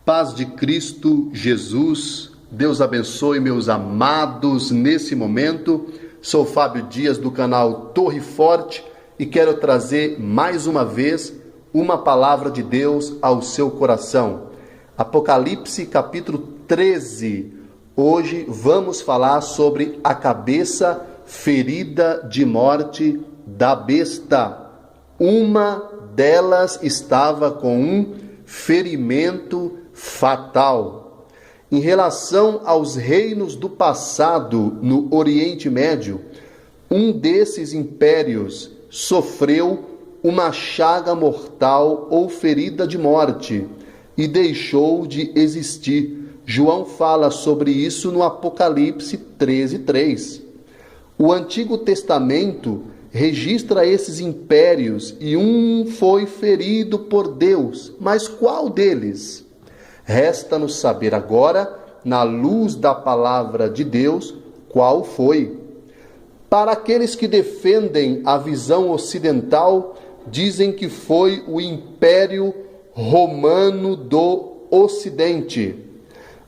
Paz de Cristo Jesus, Deus abençoe meus amados nesse momento. Sou Fábio Dias do canal Torre Forte e quero trazer mais uma vez uma palavra de Deus ao seu coração. Apocalipse capítulo 13. Hoje vamos falar sobre a cabeça ferida de morte da besta. Uma delas estava com um ferimento fatal. Em relação aos reinos do passado no Oriente Médio, um desses impérios sofreu uma chaga mortal ou ferida de morte e deixou de existir. João fala sobre isso no Apocalipse 13:3. O Antigo Testamento registra esses impérios e um foi ferido por Deus. Mas qual deles? Resta-nos saber agora, na luz da palavra de Deus, qual foi. Para aqueles que defendem a visão ocidental, dizem que foi o Império Romano do Ocidente.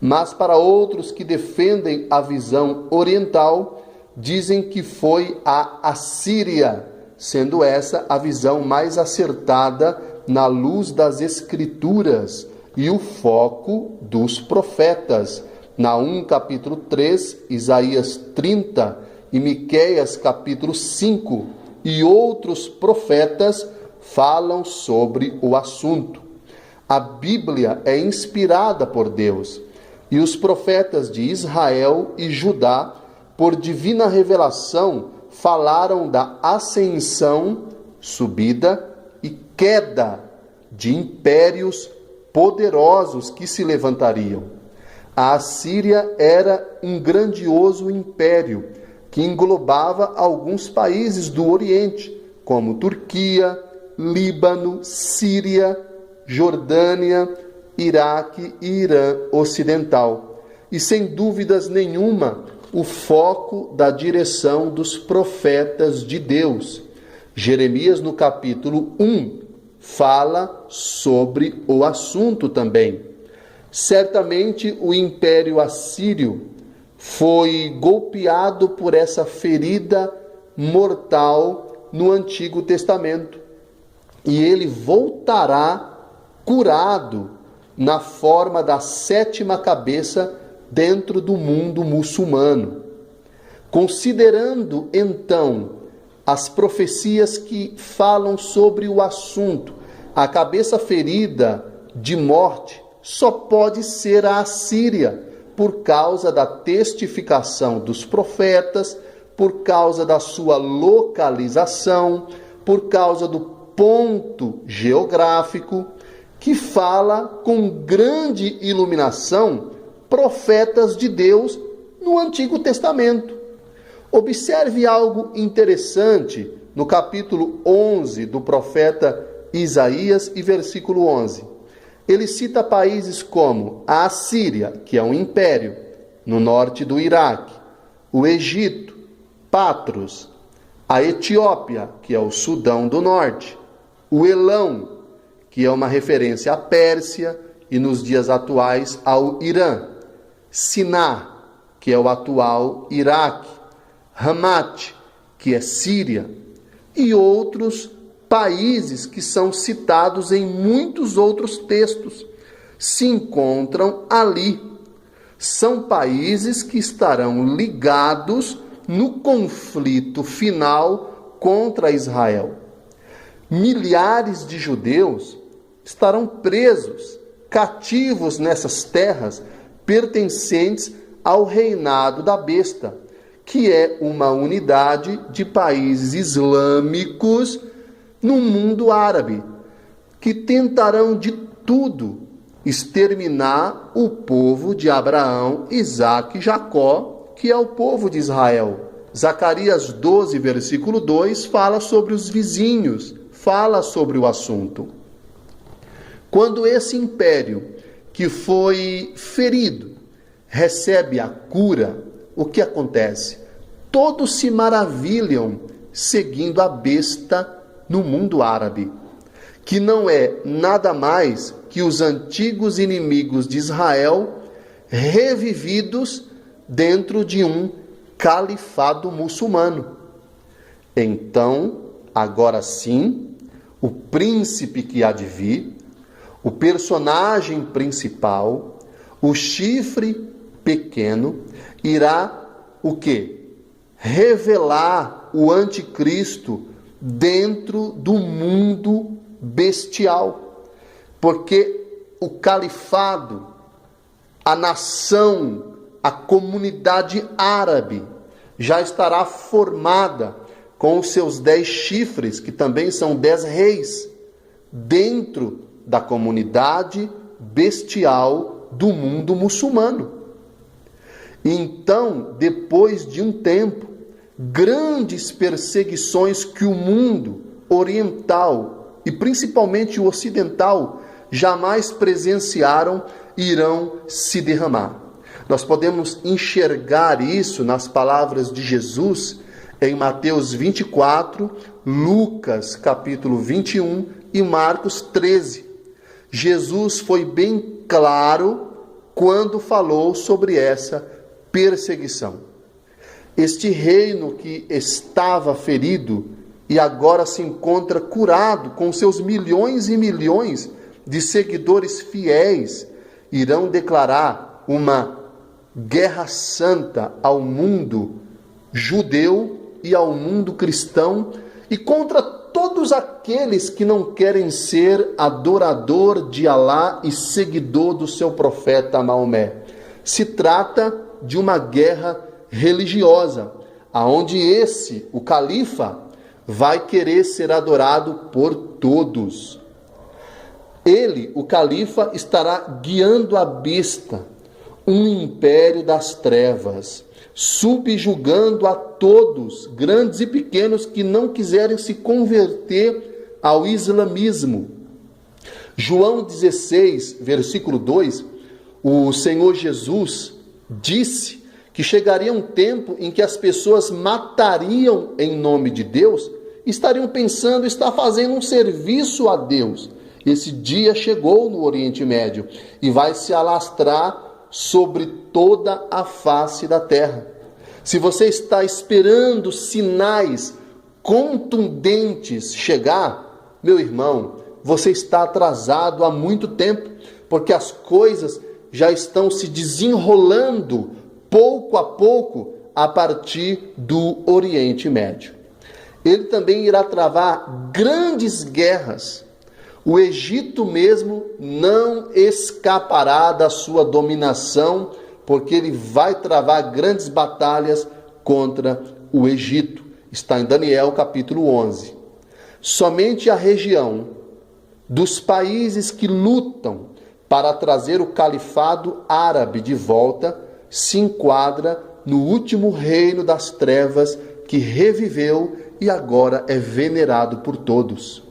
Mas para outros que defendem a visão oriental, dizem que foi a Assíria, sendo essa a visão mais acertada na luz das Escrituras e o foco dos profetas. Naum capítulo 3, Isaías 30 e Miqueias capítulo 5 e outros profetas falam sobre o assunto. A Bíblia é inspirada por Deus e os profetas de Israel e Judá, por divina revelação, falaram da ascensão, subida e queda de impérios poderosos que se levantariam. A Assíria era um grandioso império que englobava alguns países do Oriente, como Turquia, Líbano, Síria, Jordânia, Iraque e Irã Ocidental. E sem dúvidas nenhuma, o foco da direção dos profetas de Deus. Jeremias, no capítulo 1, fala sobre o assunto também. Certamente o Império Assírio foi golpeado por essa ferida mortal no Antigo Testamento. E ele voltará curado na forma da 7ª cabeça dentro do mundo muçulmano. Considerando, então, as profecias que falam sobre o assunto, a cabeça ferida de morte só pode ser a Assíria, por causa da testificação dos profetas, por causa da sua localização, por causa do ponto geográfico, que fala com grande iluminação profetas de Deus no Antigo Testamento. Observe algo interessante no capítulo 11 do profeta Isaías e versículo 11. Ele cita países como a Assíria, que é um império, no norte do Iraque, o Egito, Patros, a Etiópia, que é o Sudão do Norte, o Elão, que é uma referência à Pérsia e nos dias atuais ao Irã, Siná, que é o atual Iraque, Hamat, que é Síria, e outros países que são citados em muitos outros textos, se encontram ali. São países que estarão ligados no conflito final contra Israel. Milhares de judeus estarão presos, cativos nessas terras pertencentes ao reinado da besta, que é uma unidade de países islâmicos no mundo árabe, que tentarão de tudo exterminar o povo de Abraão, Isaque e Jacó, que é o povo de Israel. Zacarias 12, versículo 2, fala sobre os vizinhos, fala sobre o assunto. Quando esse império que foi ferido recebe a cura, o que acontece? Todos se maravilham seguindo a besta no mundo árabe. que não é nada mais que os antigos inimigos de Israel revividos dentro de um califado muçulmano. Então, agora sim, o príncipe que há de vir, o personagem principal, o chifre pequeno, irá o quê? Revelar o anticristo dentro do mundo bestial. Porque o califado, a nação, a comunidade árabe já estará formada com os seus 10 chifres, que também são 10 reis, dentro da comunidade bestial do mundo muçulmano. Então, depois de um tempo, grandes perseguições que o mundo oriental e principalmente o ocidental jamais presenciaram irão se derramar. Nós podemos enxergar isso nas palavras de Jesus em Mateus 24, Lucas capítulo 21 e Marcos 13. Jesus foi bem claro quando falou sobre essa perseguição. Este reino que estava ferido e agora se encontra curado com seus milhões e milhões de seguidores fiéis, irão declarar uma guerra santa ao mundo judeu e ao mundo cristão e contra todos aqueles que não querem ser adorador de Alá e seguidor do seu profeta Maomé. Se trata de uma guerra religiosa, aonde o califa, vai querer ser adorado por todos. Ele, o califa, estará guiando a besta, um império das trevas, subjugando a todos, grandes e pequenos, que não quiserem se converter ao islamismo. João 16, versículo 2, o Senhor Jesus disse que chegaria um tempo em que as pessoas matariam em nome de Deus, estariam pensando estar fazendo um serviço a Deus. Esse dia chegou no Oriente Médio e vai se alastrar sobre toda a face da terra. Se você está esperando sinais contundentes chegar, meu irmão, você está atrasado há muito tempo, porque as coisas já estão se desenrolando pouco a pouco a partir do Oriente Médio. Ele também irá travar grandes guerras. O Egito mesmo não escapará da sua dominação, porque ele vai travar grandes batalhas contra o Egito. Está em Daniel capítulo 11. Somente a região dos países que lutam para trazer o califado árabe de volta se enquadra no último reino das trevas que reviveu e agora é venerado por todos.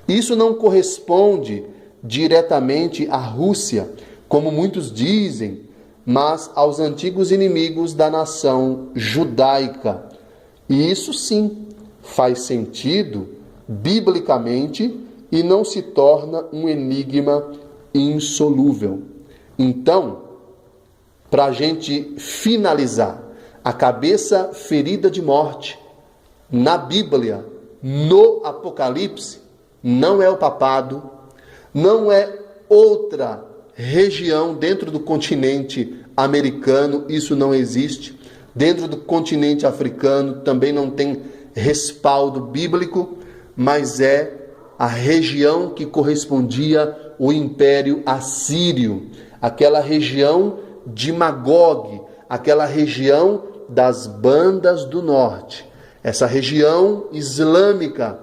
Isso não corresponde diretamente à Rússia, como muitos dizem, mas aos antigos inimigos da nação judaica. E isso sim faz sentido biblicamente e não se torna um enigma insolúvel. Então, para a gente finalizar, a cabeça ferida de morte na Bíblia, no Apocalipse, não é o papado, não é outra região dentro do continente americano, isso não existe. Dentro do continente africano também não tem respaldo bíblico, mas é a região que correspondia ao Império Assírio, aquela região de Magog, aquela região das bandas do norte. Essa região islâmica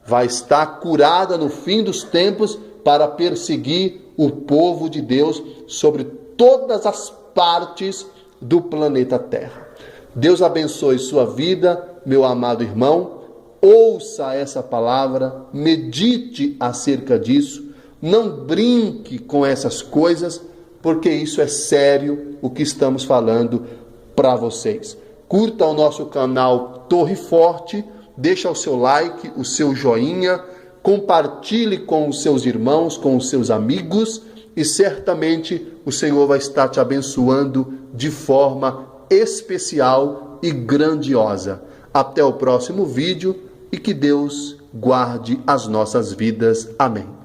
vai estar curada no fim dos tempos para perseguir o povo de Deus sobre todas as partes do planeta Terra. Deus abençoe sua vida, meu amado irmão. Ouça essa palavra, medite acerca disso, não brinque com essas coisas, porque isso é sério o que estamos falando para vocês. Curta o nosso canal Torre Forte, deixa o seu like, o seu joinha, compartilhe com os seus irmãos, com os seus amigos, e certamente o Senhor vai estar te abençoando de forma especial e grandiosa. Até o próximo vídeo e que Deus guarde as nossas vidas. Amém.